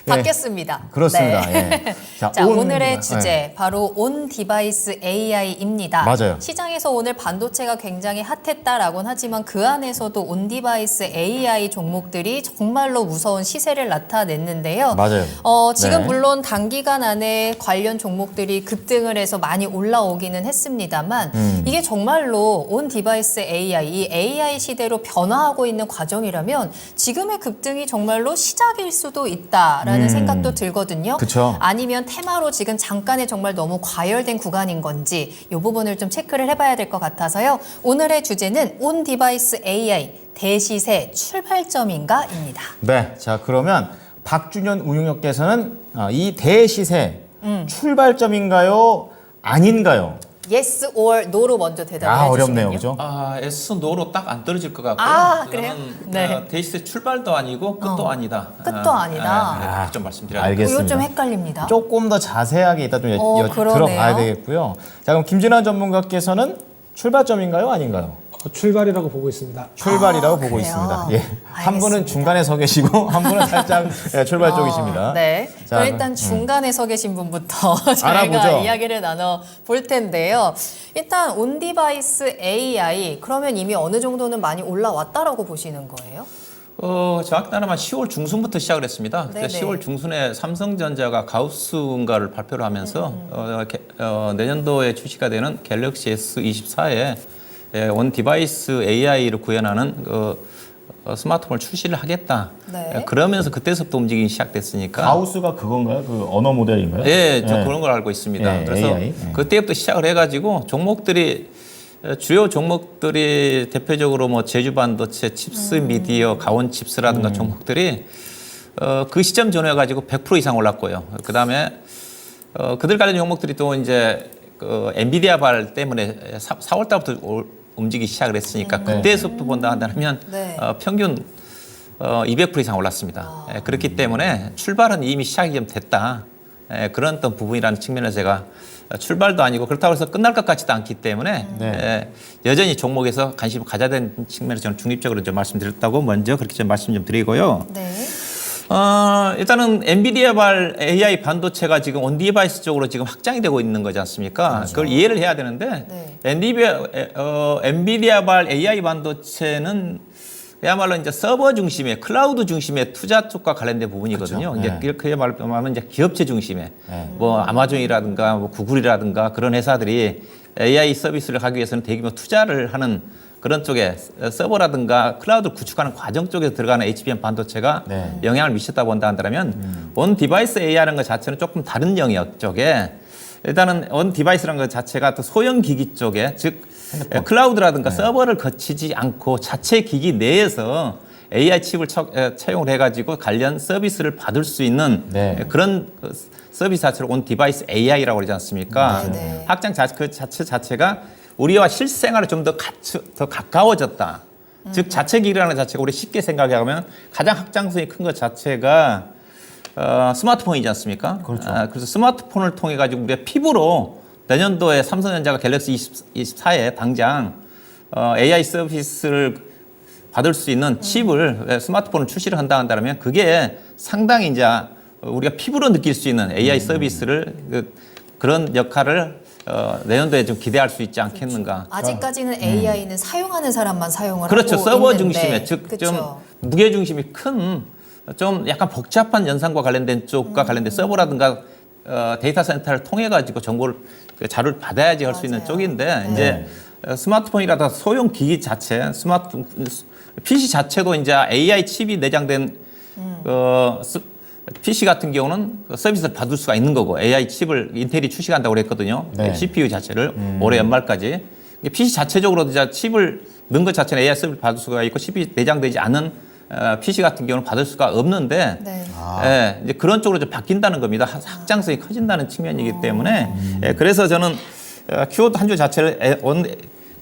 바뀌었습니다. 그렇습니다. 네. 예. 자, 오늘의 주제 바로 온 디바이스 AI입니다. 맞아요. 시장에서 오늘 반도체가 굉장히 핫했다라고는 하지만 그 안에서도 온 디바이스 AI 종목들이 정말로 무서운 시세를 나타냈는데요. 맞아요. 지금 네. 물론 단기간 안에 관련 종목들이 급등을 해서 많이 올라오기는 했습니다만 이게 정말로 온 디바이스 AI, 이 AI 시대로 변화하고 있는 과정이라면 지금의 급등이 정말로 시작일 수도 있다라는 생각도 들거든요. 그쵸. 아니면 테마로 지금 잠깐의 정말 너무 과열된 구간인 건지 이 부분을 좀 체크를 해봐야 될 것 같아서요. 오늘의 주제는 온 디바이스 AI 대시세 출발점인가입니다. 네, 자 그러면 박준현 운용역께서는 이 대시세 출발점인가요? 아닌가요? Yes or No로 먼저 대답을 어렵네요, 해주시면요. 그죠? S 노로 딱 안 떨어질 것 같고요. 아, 그래요? 그거는, 네. 데이스 출발도 아니고 끝도 아니다. 끝도 아니다. 좀 말씀드려야 알겠습니다. 이거 좀 헷갈립니다. 조금 더 자세하게 이따 좀 그러네요. 들어봐야 되겠고요. 자 그럼 김진환 전문가께서는 출발점인가요? 아닌가요? 출발이라고 보고 있습니다. 출발이라고 보고 그래요? 있습니다. 예. 한 분은 알겠습니다. 중간에 서 계시고 한 분은 살짝 출발 쪽이십니다. 네. 자, 그럼 일단 중간에 서 계신 분부터 저희가 알아보죠. 이야기를 나눠 볼 텐데요. 일단 온 디바이스 AI 그러면 이미 어느 정도는 많이 올라왔다라고 보시는 거예요? 정확히 말하면 10월 중순부터 시작을 했습니다. 네네. 10월 중순에 삼성전자가 가우스인가를 발표를 하면서 내년도에 출시가 되는 갤럭시 S24에 온 디바이스 AI를 구현하는 스마트폰을 출시를 하겠다. 네. 그러면서 그때서부터 움직이기 시작됐으니까. 가우스가 그건가요? 그 언어 모델인가요? 예, 저 그런 걸 알고 있습니다. 예, 그래서 AI. 예. 그때부터 시작을 해가지고 종목들이 주요 종목들이 대표적으로 뭐 제주 반도체, 칩스 미디어, 가온 칩스라든가 종목들이 그 시점 전후해가지고 100% 이상 올랐고요. 그 다음에 그들 관련 종목들이 또 이제 그 엔비디아 발 때문에 4월 달부터 움직이기 시작을 했으니까 그때서부터 본다 한다면 네. 평균 200% 이상 올랐습니다. 그렇기 때문에 출발은 이미 시작이 좀 됐다. 그런 어떤 부분이라는 측면에서 제가 출발도 아니고 그렇다고 해서 끝날 것 같지도 않기 때문에 여전히 종목에서 관심을 가져야 되는 측면에서 저는 중립적으로 좀 말씀드렸다고 먼저 그렇게 좀 말씀 좀 드리고요. 네. 일단은 엔비디아발 AI 반도체가 지금 온 디바이스 쪽으로 지금 확장이 되고 있는 거지 않습니까? 그렇죠. 그걸 이해를 해야 되는데 엔비디아발 AI 반도체는 그야말로 이제 서버 중심의 클라우드 중심의 투자 쪽과 관련된 부분이거든요. 그렇죠. 이제 그야말로 이제 기업체 중심의 뭐 아마존이라든가 뭐 구글이라든가 그런 회사들이 AI 서비스를 하기 위해서는 대규모 투자를 하는 그런 쪽에 서버라든가 클라우드를 구축하는 과정 쪽에 들어가는 HBM 반도체가 영향을 미쳤다 본다 한다면 온 디바이스 AI라는 것 자체는 조금 다른 영역 쪽에 일단은 온 디바이스라는 것 자체가 또 소형 기기 쪽에 즉 클라우드라든가 서버를 거치지 않고 자체 기기 내에서 AI 칩을 채용을 해가지고 관련 서비스를 받을 수 있는 그런 서비스 자체를 온 디바이스 AI라고 그러지 않습니까? 확장 그 자체가 우리와 실생활에 좀 더 가까워졌다. 즉 자체 기기라는 것 자체가 우리 쉽게 생각하면 가장 확장성이 큰 것 자체가 스마트폰이지 않습니까? 그렇죠. 그래서 스마트폰을 통해 가지고 우리가 피부로 내년도에 삼성전자가 갤럭시 24에 당장 AI 서비스를 받을 수 있는 칩을 스마트폰을 출시를 한다면 그게 상당히 이제 우리가 피부로 느낄 수 있는 AI 서비스를 그런 역할을 내년도에 좀 기대할 수 있지 않겠는가. 아직까지는 AI는 사용하는 사람만 사용을 그렇죠. 하고 서버 있는데. 중심의 즉 좀 그쵸. 무게 중심이 큰 좀 약간 복잡한 연산과 관련된 쪽과 관련된 서버라든가 데이터 센터를 통해 가지고 정보를 자료를 받아야지 할 수 있는 맞아요. 쪽인데 이제 스마트폰이라든가 소형 기기 자체, 스마트폰 PC 자체도 이제 AI 칩이 내장된 PC 같은 경우는 그 서비스를 받을 수가 있는 거고 AI 칩을 인텔이 출시한다고 그랬거든요. CPU 자체를 올해 연말까지. PC 자체적으로 이제 칩을 넣은 것 자체는 AI 서비스를 받을 수가 있고 칩이 내장되지 않은 PC 같은 경우는 받을 수가 없는데 이제 그런 쪽으로 좀 바뀐다는 겁니다. 확장성이 커진다는 측면이기 때문에 그래서 저는 키워드 한 줄 자체를 온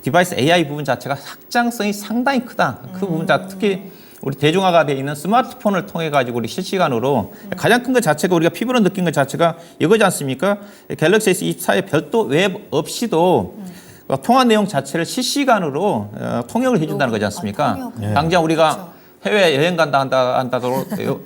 디바이스 AI 부분 자체가 확장성이 상당히 크다. 그 부분 특히 우리 대중화가 되어 있는 스마트폰을 통해 가지고 우리 실시간으로 가장 큰 것 자체가 우리가 피부로 느낀 것 자체가 이거지 않습니까? 갤럭시 S24에 별도 웹 없이도 통화 내용 자체를 실시간으로 통역을 해준다는 거지 않습니까? 통역. 당장 우리가 해외 여행 간다 한다더라도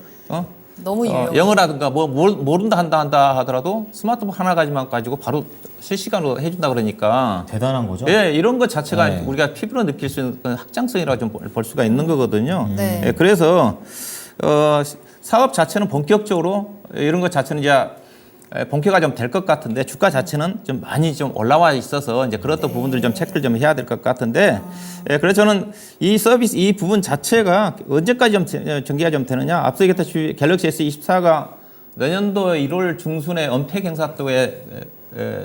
너무 유용. 영어라든가 뭐 모른다 한다 하더라도 스마트폰 하나 가지고 바로 실시간으로 해준다 그러니까 대단한 거죠. 예, 이런 것 자체가 네. 우리가 피부로 느낄 수 있는 확장성이라고 좀 볼 수가 있는 거거든요. 네. 예, 그래서 사업 자체는 본격적으로 이런 것 자체는 이제 본격화 좀 될 것 같은데 주가 자체는 좀 많이 좀 올라와 있어서 이제 그런 부분들 좀 체크를 좀 해야 될 것 같은데 예, 그래서 저는 이 서비스 이 부분 자체가 언제까지 좀 전개가 좀 되느냐 앞서 얘기했듯이 갤럭시 S24가 내년도 1월 중순에 언팩 행사 때에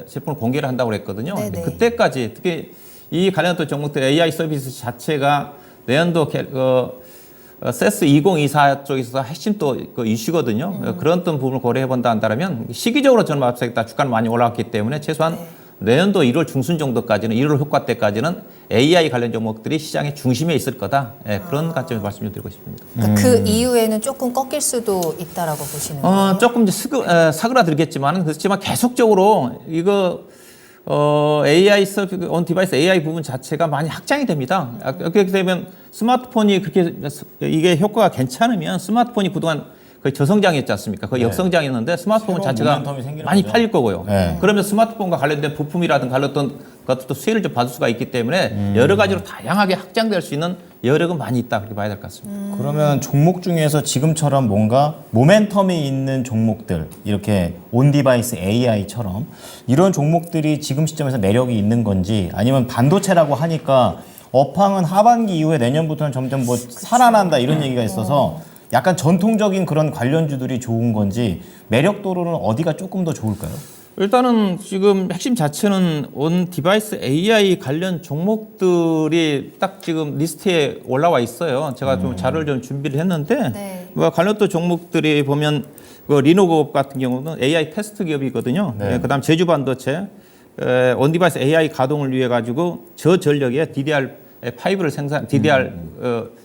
제품을 공개를 한다고 그랬거든요. 네네. 근데 그때까지 특히 이 관련된 종목들 AI 서비스 자체가 내년도 세스 2024 쪽에서 핵심 또 그 이슈거든요. 그런 어떤 부분을 고려해 본다 한다면 시기적으로 저는 앞서겠다 주가는 많이 올라왔기 때문에 최소한 내년도 1월 중순 정도까지는 1월 효과 때까지는 AI 관련 종목들이 시장의 중심에 있을 거다. 예, 그런 관점에서 말씀을 드리고 싶습니다. 그러니까 그 이후에는 조금 꺾일 수도 있다라고 보시는 거예요. 조금 이제 사그라들겠지만 그렇지만 계속적으로 이거 AI 서비스 온 디바이스 AI 부분 자체가 많이 확장이 됩니다. 그렇게 되면 스마트폰이 그렇게 이게 효과가 괜찮으면 스마트폰이 그동안 거의 저성장이었지 않습니까? 거의 역성장이었는데 스마트폰 새로운 자체가 모멘텀이 생기는 많이 거죠. 팔릴 거고요. 네. 그러면 스마트폰과 관련된 부품이라든가 관련된 것도 수혜를 좀 받을 수가 있기 때문에 여러 가지로 다양하게 확장될 수 있는 여력은 많이 있다 그렇게 봐야 될 것 같습니다. 그러면 종목 중에서 지금처럼 뭔가 모멘텀이 있는 종목들 이렇게 온 디바이스 AI처럼 이런 종목들이 지금 시점에서 매력이 있는 건지 아니면 반도체라고 하니까 업황은 하반기 이후에 내년부터는 점점 뭐 살아난다 이런 얘기가 있어서 약간 전통적인 그런 관련주들이 좋은 건지 매력도로는 어디가 조금 더 좋을까요? 일단은 지금 핵심 자체는 온 디바이스 AI 관련 종목들이 딱 지금 리스트에 올라와 있어요. 제가 좀 자료를 좀 준비를 했는데 네. 뭐 관련도 종목들이 보면 그 리노그룹 같은 경우는 AI 테스트 기업이거든요. 네. 그다음 제주 반도체 온 디바이스 AI 가동을 위해 가지고 저전력의 DDR5를 DDR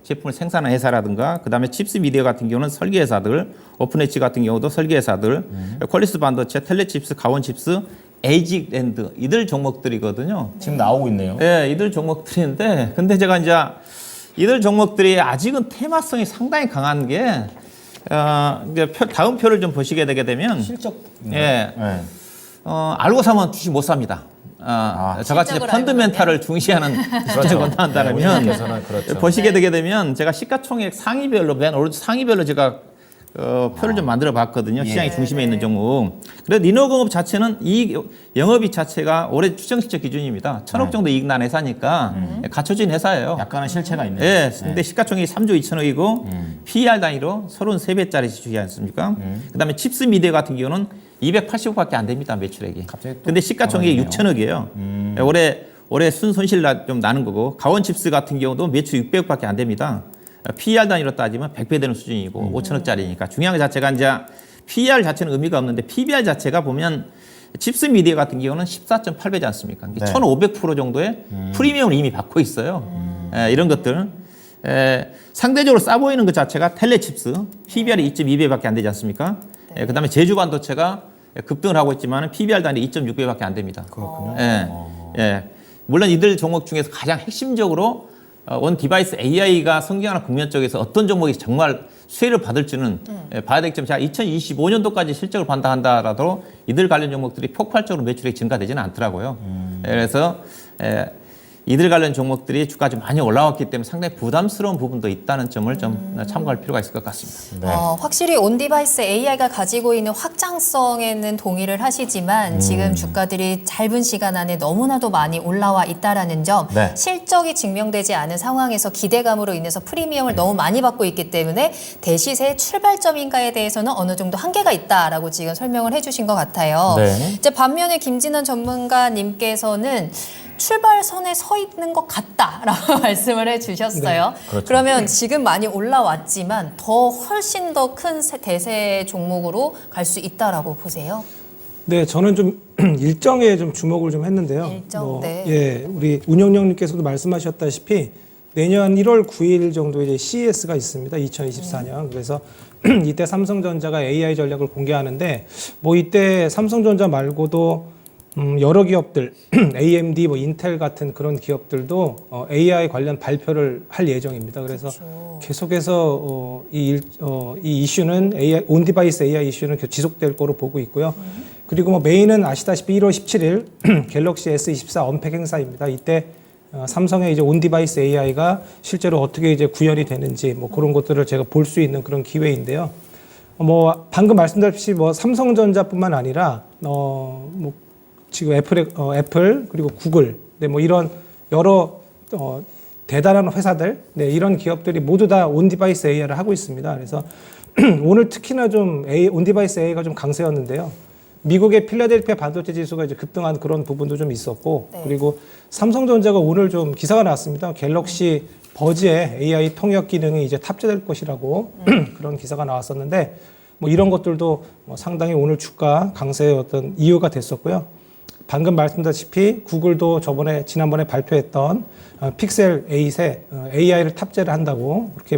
제품을 생산하는 회사라든가 그다음에 칩스 미디어 같은 경우는 설계 회사들, 오픈엣지 같은 경우도 설계 회사들, 퀄리스 반도체, 텔레칩스, 가원칩스, 에이직랜드 이들 종목들이거든요. 지금 나오고 있네요. 예, 이들 종목들인데 근데 제가 이제 이들 종목들이 아직은 테마성이 상당히 강한 게 이제 다음 표를 좀 보시게 되게 되면 실적. 예. 네. 알고 사면 주식 못 삽니다. 저같이 실적을 펀드멘탈을 중시하는 주택을 본다면 개선은 그렇죠. 보시게 되게 되면 제가 시가총액 상위별로 맨 오른쪽 상위별로 제가 표를 좀 만들어 봤거든요. 시장의 중심에 있는 종목. 그래서 리노공업 자체는 이 영업이익 자체가 올해 추정 실적 기준입니다. 1,000억 정도 이익 난 회사니까 갖춰진 회사예요. 약간의 실체가 있네요. 예, 근데 시가총액이 3조 2천억이고 PER 단위로 33배짜리 주식이 않습니까? 그다음에 칩스 미디어 같은 경우는 280억밖에 안 됩니다 매출액이. 갑자기 또 근데 시가총액이 떨어지네요. 6천억이에요. 올해 순손실 좀 나는 거고 가원칩스 같은 경우도 매출 600억밖에 안 됩니다. PER 단위로 따지면 100배 되는 수준이고 5천억짜리니까 중요한 것 자체가 이제 PER 자체는 의미가 없는데 PBR 자체가 보면 칩스 미디어 같은 경우는 14.8배지 않습니까? 네. 1,500% 정도의 프리미엄을 이미 받고 있어요. 이런 것들. 상대적으로 싸 보이는 것 자체가 텔레칩스 PBR이 2.2배밖에 안 되지 않습니까? 그다음에 제주 반도체가 급등을 하고 있지만 PBR 단위 2.6배밖에 안 됩니다. 그렇군요. 물론 이들 종목 중에서 가장 핵심적으로 온 디바이스 AI가 성장하는 국면 쪽에서 어떤 종목이 정말 수혜를 받을지는 봐야 되겠지만 제가 2025년도까지 실적을 판단한다라도 이들 관련 종목들이 폭발적으로 매출액이 증가되지는 않더라고요. 그래서 이들 관련 종목들이 주가 좀 많이 올라왔기 때문에 상당히 부담스러운 부분도 있다는 점을 좀 참고할 필요가 있을 것 같습니다. 네. 확실히 온디바이스 AI가 가지고 있는 확장성에는 동의를 하시지만 지금 주가들이 짧은 시간 안에 너무나도 많이 올라와 있다라는 점, 네. 실적이 증명되지 않은 상황에서 기대감으로 인해서 프리미엄을 너무 많이 받고 있기 때문에 대시세의 출발점인가에 대해서는 어느 정도 한계가 있다라고 지금 설명을 해주신 것 같아요. 네. 이제 반면에 김진원 전문가님께서는 출발선에 서 있는 것 같다라고 말씀을 해주셨어요. 그렇죠. 그러면 지금 많이 올라왔지만 더 훨씬 더 큰 대세 종목으로 갈 수 있다라고 보세요. 네, 저는 좀 일정에 좀 주목을 좀 했는데요. 일정, 네. 예, 우리 운영령님께서도 말씀하셨다시피 내년 1월 9일 정도에 이제 CES가 있습니다. 2024년. 그래서 이때 삼성전자가 AI 전략을 공개하는데 뭐 이때 삼성전자 말고도 여러 기업들, AMD, 뭐 인텔 같은 그런 기업들도 AI 관련 발표를 할 예정입니다. 그래서 그렇죠. 계속해서 이 이슈는 AI, 온디바이스 AI 이슈는 지속될 거로 보고 있고요. 그리고 뭐 메인은 아시다시피 1월 17일 갤럭시 S24 언팩 행사입니다. 이때 삼성의 이제 온디바이스 AI가 실제로 어떻게 이제 구현이 되는지 뭐 그런 것들을 제가 볼 수 있는 그런 기회인데요. 뭐 방금 말씀드렸듯이 뭐 삼성전자뿐만 아니라 뭐 지금 애플 그리고 구글, 네, 뭐 이런 여러 대단한 회사들, 네, 이런 기업들이 모두 다 온디바이스 AI를 하고 있습니다. 그래서 오늘 특히나 좀 온디바이스 AI가 좀 강세였는데요. 미국의 필라델피아 반도체 지수가 이제 급등한 그런 부분도 좀 있었고, 네. 그리고 삼성전자가 오늘 좀 기사가 나왔습니다. 갤럭시 버즈에 AI 통역 기능이 이제 탑재될 것이라고 그런 기사가 나왔었는데, 뭐 이런 것들도 뭐 상당히 오늘 주가 강세의 어떤 이유가 됐었고요. 방금 말씀드렸다시피 구글도 지난번에 발표했던 픽셀 8에 AI를 탑재를 한다고 그렇게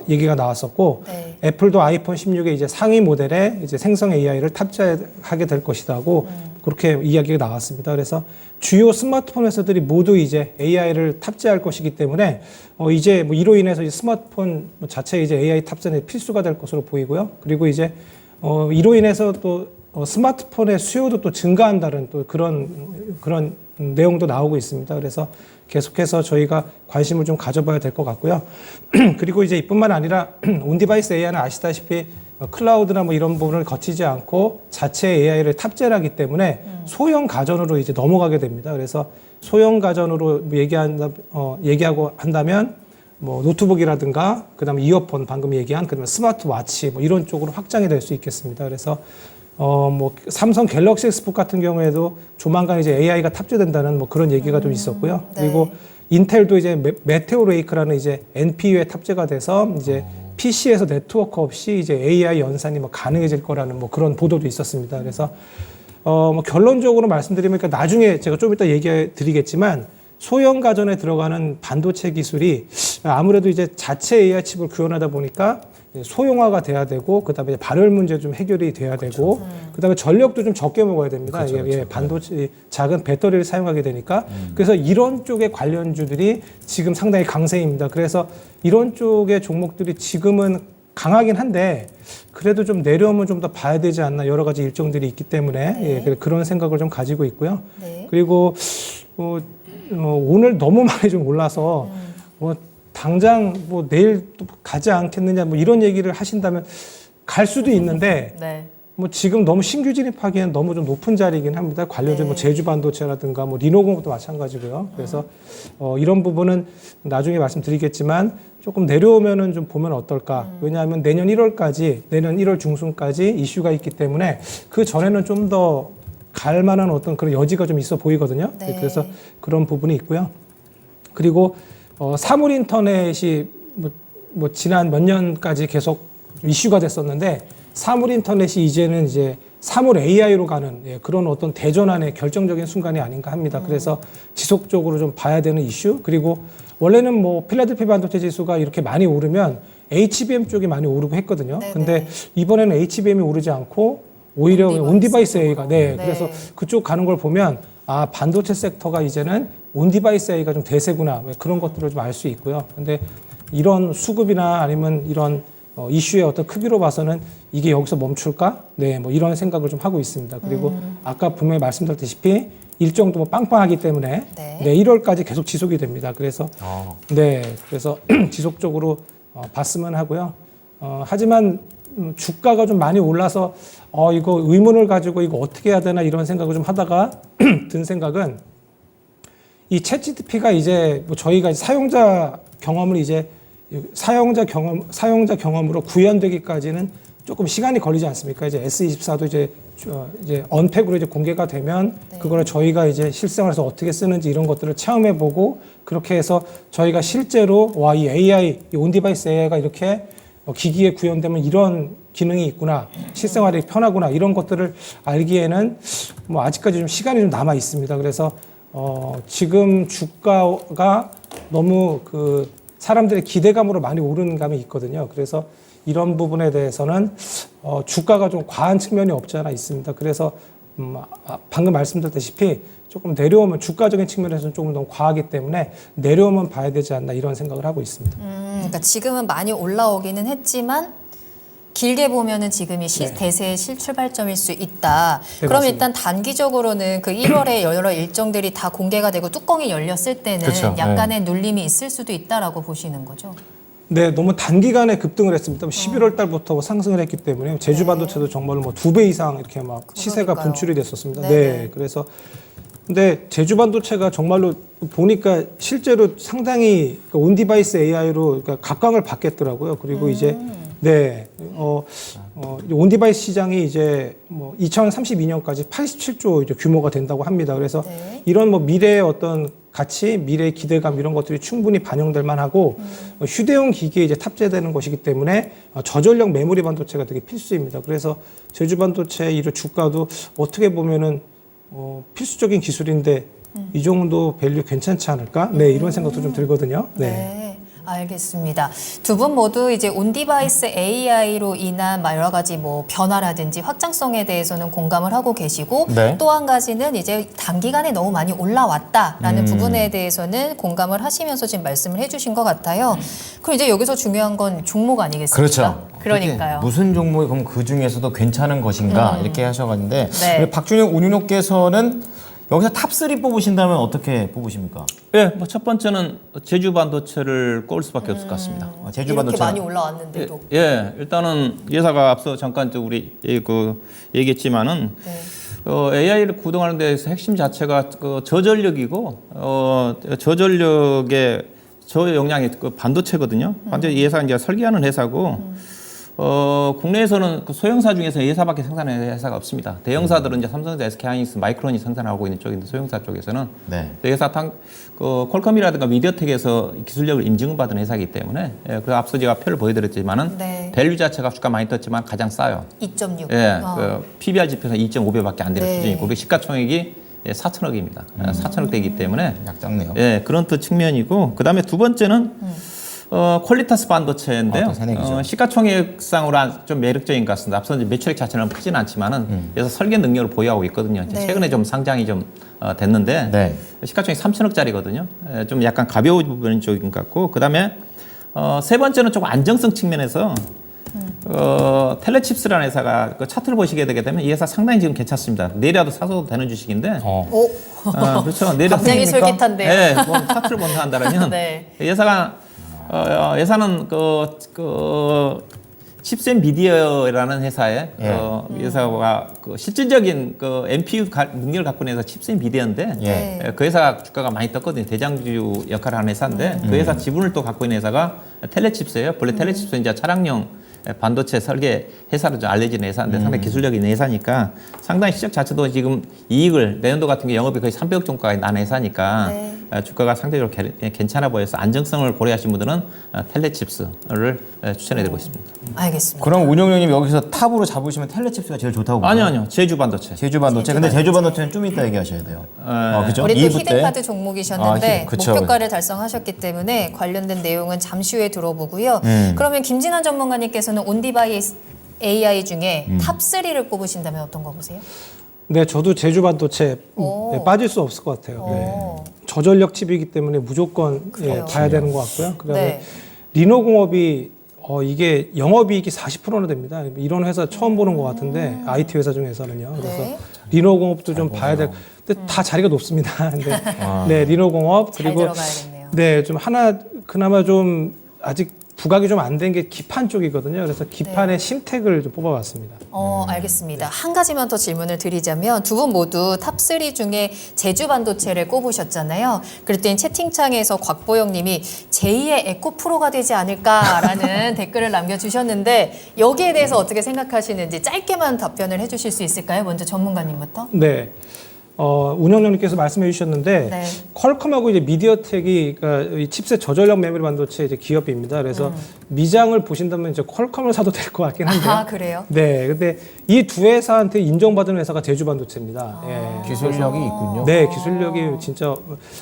얘기가 나왔었고, 네. 애플도 아이폰 16에 이제 상위 모델에 이제 생성 AI를 탑재하게 될 것이라고 그렇게 이야기가 나왔습니다. 그래서 주요 스마트폰 회사들이 모두 이제 AI를 탑재할 것이기 때문에 이제 뭐 이로 인해서 이제 스마트폰 자체에 이제 AI 탑재는 필수가 될 것으로 보이고요. 그리고 이제 이로 인해서 또 스마트폰의 수요도 또 증가한다는 또 그런 내용도 나오고 있습니다. 그래서 계속해서 저희가 관심을 좀 가져봐야 될 것 같고요. 그리고 이제 이뿐만 아니라 온디바이스 AI는 아시다시피 클라우드나 뭐 이런 부분을 거치지 않고 자체 AI를 탑재를 하기 때문에 소형 가전으로 이제 넘어가게 됩니다. 그래서 소형 가전으로 얘기하고 한다면 뭐 노트북이라든가 그다음에 이어폰 방금 얘기한 그다음에 스마트워치 뭐 이런 쪽으로 확장이 될 수 있겠습니다. 그래서 뭐 삼성 갤럭시 엑스북 같은 경우에도 조만간 이제 AI가 탑재된다는 뭐 그런 얘기가 좀 있었고요. 네. 그리고 인텔도 이제 메테오 레이크라는 이제 NPU에 탑재가 돼서 이제 PC에서 네트워크 없이 이제 AI 연산이 뭐 가능해질 거라는 뭐 그런 보도도 있었습니다. 그래서 뭐 결론적으로 말씀드리면 그러니까 나중에 제가 좀 이따 얘기해 드리겠지만 소형 가전에 들어가는 반도체 기술이 아무래도 이제 자체 AI 칩을 구현하다 보니까 소형화가 돼야 되고 그다음에 발열 문제 좀 해결이 돼야 되고 그다음에 전력도 좀 적게 먹어야 됩니다. 이게 반도체 작은 배터리를 사용하게 되니까 그래서 이런 쪽의 관련주들이 지금 상당히 강세입니다. 그래서 이런 쪽의 종목들이 지금은 강하긴 한데 그래도 좀 내려오면 좀 더 봐야 되지 않나 여러 가지 일정들이 있기 때문에 네. 예, 그런 생각을 좀 가지고 있고요. 네. 그리고 오늘 너무 많이 좀 올라서 뭐 당장 뭐 내일 또 가지 않겠느냐 뭐 이런 얘기를 하신다면 갈 수도 있는데 네. 뭐 지금 너무 신규 진입하기에는 너무 좀 높은 자리이긴 합니다. 관련주 뭐 제주 반도체라든가 뭐 리노공도 마찬가지고요. 그래서 이런 부분은 나중에 말씀드리겠지만 조금 내려오면은 좀 보면 어떨까. 왜냐하면 내년 1월 중순까지 이슈가 있기 때문에 그 전에는 좀 더 갈 만한 어떤 그런 여지가 좀 있어 보이거든요. 네. 그래서 그런 부분이 있고요. 그리고 사물 인터넷이 뭐 지난 몇 년까지 계속 이슈가 됐었는데 사물 인터넷이 이제는 이제 사물 AI로 가는 그런 어떤 대전환의 결정적인 순간이 아닌가 합니다. 그래서 지속적으로 좀 봐야 되는 이슈. 그리고 원래는 뭐 필라델피아 반도체 지수가 이렇게 많이 오르면 HBM 쪽이 많이 오르고 했거든요. 네네. 근데 이번에는 HBM이 오르지 않고 오히려 온디바이스 AI가 그래서 그쪽 가는 걸 보면 아 반도체 섹터가 이제는 온디바이스 AI가 좀 대세구나 그런 것들을 좀 알 수 있고요. 근데 이런 수급이나 아니면 이런 이슈의 어떤 크기로 봐서는 이게 여기서 멈출까? 네, 뭐 이런 생각을 좀 하고 있습니다. 그리고 아까 분명히 말씀드렸다시피 일정도 뭐 빵빵하기 때문에 네. 1월까지 계속 지속이 됩니다. 그래서 그래서 지속적으로 봤으면 하고요. 하지만 주가가 좀 많이 올라서 이거 의문을 가지고 이거 어떻게 해야 되나 이런 생각을 좀 하다가 든 생각은 이 챗GPT가 이제 뭐 저희가 사용자 경험을 이제 사용자 경험으로 구현되기까지는 조금 시간이 걸리지 않습니까? 이제 S24도 이제 언팩으로 이제 공개가 되면 그거를 저희가 이제 실생활에서 어떻게 쓰는지 이런 것들을 체험해보고 그렇게 해서 저희가 실제로 이 AI, 이 온디바이스 AI가 이렇게 기기에 구현되면 이런 기능이 있구나, 실생활이 편하구나 이런 것들을 알기에는 뭐 아직까지 좀 시간이 좀 남아 있습니다. 그래서 지금 주가가 너무 그 사람들의 기대감으로 많이 오르는 감이 있거든요. 그래서 이런 부분에 대해서는 주가가 좀 과한 측면이 없지 않아 있습니다. 그래서 방금 말씀드렸다시피 조금 내려오면 주가적인 측면에서는 조금 너무 과하기 때문에 내려오면 봐야 되지 않나 이런 생각을 하고 있습니다. 그러니까 지금은 많이 올라오기는 했지만 길게 보면은 지금이 대세의 실출발점일 수 있다. 네, 그럼 맞습니다. 일단 단기적으로는 그 1월에 여러 일정들이 다 공개가 되고 뚜껑이 열렸을 때는 그쵸. 약간의 눌림이 있을 수도 있다라고 보시는 거죠. 네, 너무 단기간에 급등을 했습니다. 11월 달부터 상승을 했기 때문에 제주 반도체도 정말로 뭐 2배 이상 이렇게 막 시세가 그러니까요. 분출이 됐었습니다. 네네. 네, 그래서 근데 제주 반도체가 정말로 보니까 실제로 상당히 온디바이스 AI로 그러니까 각광을 받겠더라고요. 그리고 이제 온디바이스 시장이 이제 뭐 2032년까지 87조 이제 규모가 된다고 합니다. 그래서 네. 이런 뭐 미래의 어떤 가치, 미래의 기대감 이런 것들이 충분히 반영될 만하고 휴대용 기기에 이제 탑재되는 것이기 때문에 저전력 메모리 반도체가 되게 필수입니다. 그래서 제주 반도체 이런 주가도 어떻게 보면은 필수적인 기술인데 이 정도 밸류 괜찮지 않을까? 네, 이런 생각도 좀 들거든요. 네. 알겠습니다. 두 분 모두 이제 온디바이스 AI로 인한 여러 가지 뭐 변화라든지 확장성에 대해서는 공감을 하고 계시고 네. 또 한 가지는 이제 단기간에 너무 많이 올라왔다라는 부분에 대해서는 공감을 하시면서 지금 말씀을 해주신 것 같아요. 그럼 이제 여기서 중요한 건 종목 아니겠습니까? 그렇죠. 그러니까요. 무슨 종목이 그럼 그 중에서도 괜찮은 것인가 이렇게 하셔가는데 네. 박준영 운용료께서는 여기서 탑3 뽑으신다면 어떻게 뽑으십니까? 예, 뭐 첫 번째는 제주 반도체를 꼽을 수밖에 없을 것 같습니다. 제주 이렇게 반도체 많이 올라왔는데도. 예, 일단은 예사가 앞서 잠깐 우리 얘기했지만은 네. AI를 구동하는 데서 핵심 자체가 그 저전력이고 저전력의 저용량이 그 반도체거든요. 반도체 이 회사 이제 설계하는 회사고 국내에서는 그 소형사 중에서 예사밖에 생산하는 회사가 없습니다. 대형사들은 이제 삼성전자, SK하이닉스, 마이크론이 생산하고 있는 쪽인데 소형사 쪽에서는 네. 그 퀄컴이라든가 미디어텍에서 기술력을 인증받은 회사이기 때문에 그 앞서 제가 표를 보여드렸지만은 네. 밸류 자체가 주가 많이 떴지만 가장 싸요. 2.6. 예, 그 PBR 지표에서 2.5배밖에 안 되는 네. 수준이고 우리 시가총액이 4천억입니다. 4천억 되기 때문에 약작네요. 예, 그런 또 측면이고 그다음에 두 번째는 퀄리타스 반도체인데요. 또 새내기죠. 시가총액상으로 좀 매력적인 것 같습니다. 앞서 이제 매출액 자체는 크지는 않지만은 그래서 설계 능력을 보유하고 있거든요. 이제 네. 최근에 좀 상장이 좀 됐는데 네. 시가총액 3천억짜리거든요. 좀 약간 가벼운 부분 쪽인 것 같고 그다음에 세 번째는 조금 안정성 측면에서 텔레칩스라는 회사가 그 차트를 보시게 되게 되면 이 회사 상당히 지금 괜찮습니다. 내일이라도 사서도 되는 주식인데 오, 그렇죠. 내일 굉장히 솔깃한데요. 네, 뭐 차트를 본다 한다면 네. 이 회사가 회사는 칩셋 미디어라는 회사에 회사가 그 실질적인 그 NPU 능력을 갖고 있는 회사 칩셋 미디어인데 예. 그 회사 주가가 많이 떴거든요. 대장주 역할을 하는 회사인데 그 회사 지분을 또 갖고 있는 회사가 텔레칩스예요. 본래 텔레칩스는 이제 차량용 반도체 설계 회사로 좀 알려진 회사인데 상당히 기술력이 있는 회사니까 상당히 시작 자체도 지금 이익을 내년도 같은 게 영업이 거의 300억 정도까지 나는 회사니까 네. 주가가 상대적으로 괜찮아 보여서 안정성을 고려하신 분들은 텔레칩스를 추천해드리고 있습니다. 알겠습니다. 그럼 운용료님 여기서 탑으로 잡으시면 텔레칩스가 제일 좋다고 보나요? 아니요. 제주 반도체. 제주 반도체. 근데 제주 반도체는 좀 이따 얘기하셔야 돼요. 그죠? 우리 또 2부 때. 히든카드 종목이셨는데 그쵸. 목표가를 달성하셨기 때문에 관련된 내용은 잠시 후에 들어보고요. 그러면 김진환 전문가님께서는 온디바이스 AI 중에 탑3를 꼽으신다면 어떤 거 보세요? 네, 저도 제주 반도체 오. 네, 빠질 수 없을 것 같아요. 네. 오. 저전력 칩이기 때문에 무조건 그래요. 봐야 되는 것 같고요. 그다음에 네. 리노공업이 이게 영업이익이 40%나 됩니다. 이런 회사 처음 보는 것 같은데 IT 회사 중에서는요. 그래서 네. 리노공업도 좀 봐야 될. 근데 다 자리가 높습니다. 근데 네, 리노공업 잘 그리고 들어가야겠네요. 네, 좀 하나 그나마 좀 아직 부각이 좀 안 된 게 기판 쪽이거든요. 그래서 기판의 심택을 좀 뽑아봤습니다. 알겠습니다. 한 가지만 더 질문을 드리자면 두 분 모두 탑3 중에 제주 반도체를 꼽으셨잖아요. 그랬더니 채팅창에서 곽보영 님이 제2의 에코프로가 되지 않을까라는 댓글을 남겨주셨는데 여기에 대해서 어떻게 생각하시는지 짧게만 답변을 해주실 수 있을까요? 먼저 전문가님부터. 네. 운영장님께서 말씀해 주셨는데 네. 퀄컴하고 이제 미디어텍이 그러니까 이 칩셋 저전력 메모리 반도체 이제 기업입니다. 그래서 미장을 보신다면 이제 퀄컴을 사도 될 것 같긴 한데요. 아, 그래요? 네. 근데 이 두 회사한테 인정받은 회사가 제주 반도체입니다. 예. 기술력이 있군요. 네, 기술력이 진짜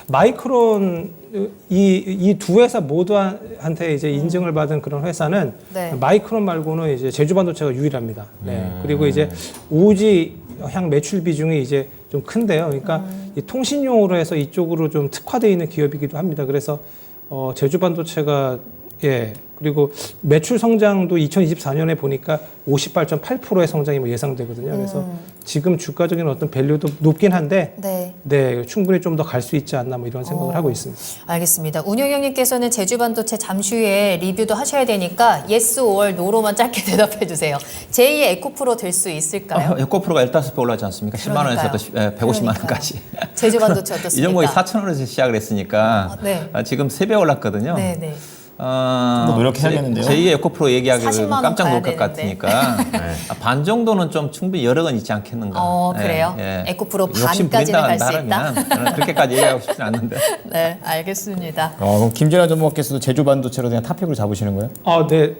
마이크론 이 두 회사 모두한테 이제 인증을 받은 그런 회사는 네. 마이크론 말고는 이제 제주반도체가 유일합니다. 네. 그리고 이제 오지 향 매출 비중이 이제 좀 큰데요. 그러니까 이 통신용으로 해서 이쪽으로 좀 특화되어 있는 기업이기도 합니다. 그래서 제주반도체가 예. 그리고 매출 성장도 2024년에 보니까 58.8%의 성장이 뭐 예상되거든요. 그래서 지금 주가적인 어떤 밸류도 높긴 한데 네. 네, 충분히 좀 더 갈 수 있지 않나 뭐 이런 생각을 하고 있습니다. 알겠습니다. 운영형님께서는 제주반도체 잠시 후에 리뷰도 하셔야 되니까 yes or no로만 짧게 대답해 주세요. 제2의 에코프로 될 수 있을까요? 에코프로가 15배 올랐지 않습니까? 10만 원에서 또 150만 원까지. 제주반도체 이 어떻습니까? 종목이 4,000원에서 시작을 했으니까 네. 지금 3배 올랐거든요. 네, 네. 더 노력해야겠는데요. 제2의 에코프로 얘기하기 40만 원 깜짝 놀랄 것 가야 같으니까 반 정도는 좀 충분히 여러 건 있지 않겠는가. 그래요? 에코프로 욕심 반까지는 갈 부린다 수 있다? 하면 저는 그렇게까지 얘기하고 싶진 않는데. 네, 알겠습니다. 그럼 김진환 전문가께서도 제주반도체로 그냥 탑픽으로 잡으시는 거예요? 네.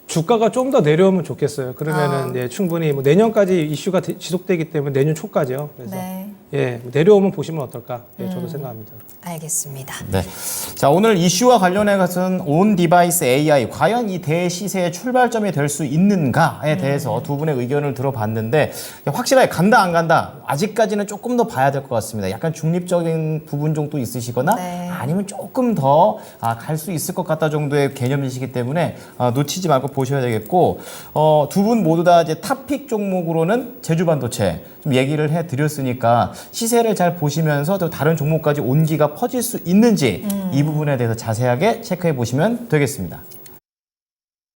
주가가 좀 더 내려오면 좋겠어요. 그러면은 예, 충분히 뭐 내년까지 이슈가 지속되기 때문에 내년 초까지요. 그래서 네. 예, 내려오면 보시면 어떨까? 예, 저도 생각합니다. 알겠습니다. 네. 자, 오늘 이슈와 관련해서는 온 디바이스 AI 과연 이 대시세의 출발점이 될 수 있는가에 대해서 두 분의 의견을 들어봤는데 확실하게 간다 안 간다 아직까지는 조금 더 봐야 될 것 같습니다. 약간 중립적인 부분 정도 있으시거나 네. 아니면 조금 더 갈 수 있을 것 같다 정도의 개념이시기 때문에 놓치지 말고 보셔야 되겠고 두 분 모두 다 이제 탑픽 종목으로는 제주반도체 좀 얘기를 해드렸으니까 시세를 잘 보시면서 또 다른 종목까지 온기가 퍼질 수 있는지 이 부분에 대해서 자세하게 체크해 보시면 되겠습니다.